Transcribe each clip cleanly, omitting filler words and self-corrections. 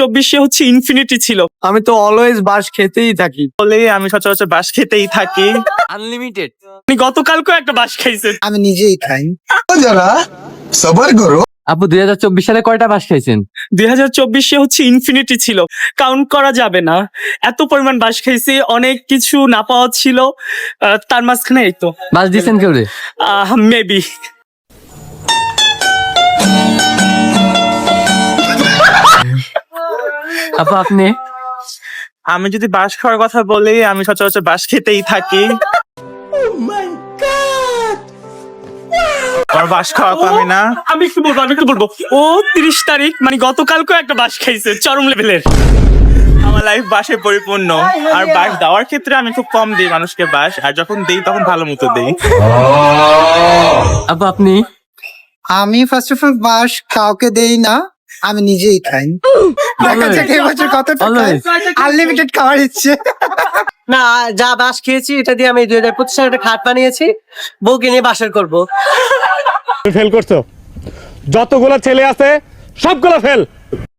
2024 হচ্ছে ইনফিনিটি ছিল। আমি তো অলওয়েজ বাস খেতেই থাকি। বলে আমি সচরাচর বাস খেতেই থাকি। আনলিমিটেড। আপনি গতকালকেও একটা বাস খাইছেন। আমি নিজেই খাই। जरा सबर करो। আপু 2024 সালে কয়টা বাস খাইছেন? 2024 হচ্ছে ইনফিনিটি ছিল, কাউন্ট করা যাবে না। এত পরিমাণ বাস খাইছি, অনেক কিছু না পাওয়া ছিল, তার মাঝখানে এই তো বাস দিছেন কেউ রে? মেবি। আপু আপনি? আমি যদি বাস খাওয়ার কথা বলি, আমি সচরাচর বাস খেতেই থাকি। আমার বাস খাওয়া কমে না। আমি একটু বলবো ও 30 তারিখ মানে গতকালকেও একটা বাস খাইছে চরম লেভেলের। আমার লাইফ বাসে পরিপূর্ণ। আর বাস দেওয়ার ক্ষেত্রে আমি খুব কম দিই মানুষকে বাস, আর যখন দিই তখন ভালো মতো দিই। আপু আপনি? আমি ফার্স্ট অফ অল বাস কাউকে দেই না, আমি নিজেই খাই। দেখা যাক এবছর কতটা আনলিমিটেড খাওয়ার ইচ্ছে। না, যা বাস খেয়েছি এটা দিয়ে আমি 2025 সালে একটা খাট বানিয়েছি, বউকে নিয়ে বাসর করবো। ফেল করছো, যতগুলো ছেলে আছে সবগুলো ফেল।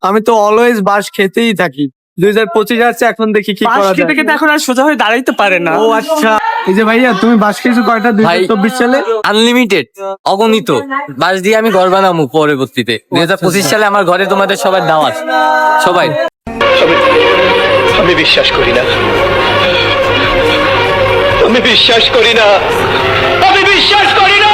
আমি তো অলওয়েজ বাস খেতেই থাকি। 2025 আসছে, এখন দেখি কি বাস করা খেতে যায়। খেতে এখন আর সোজা হয়ে দাঁড়াইতে পারে না। ও আচ্ছা, এই যে ভাইয়া তুমি বাস খেয়েছো কয়টা 2024 সালে? আনলিমিটেড, অগণিত বাস দিয়ে আমি ঘর বানাবো পরবর্তীতে। 2025 সালে আমার ঘরে তোমাদের সবার দাওয়াত, সবাই। আমি বিশ্বাস করি না, আমি বিশ্বাস করি না, আমি বিশ্বাস করি না।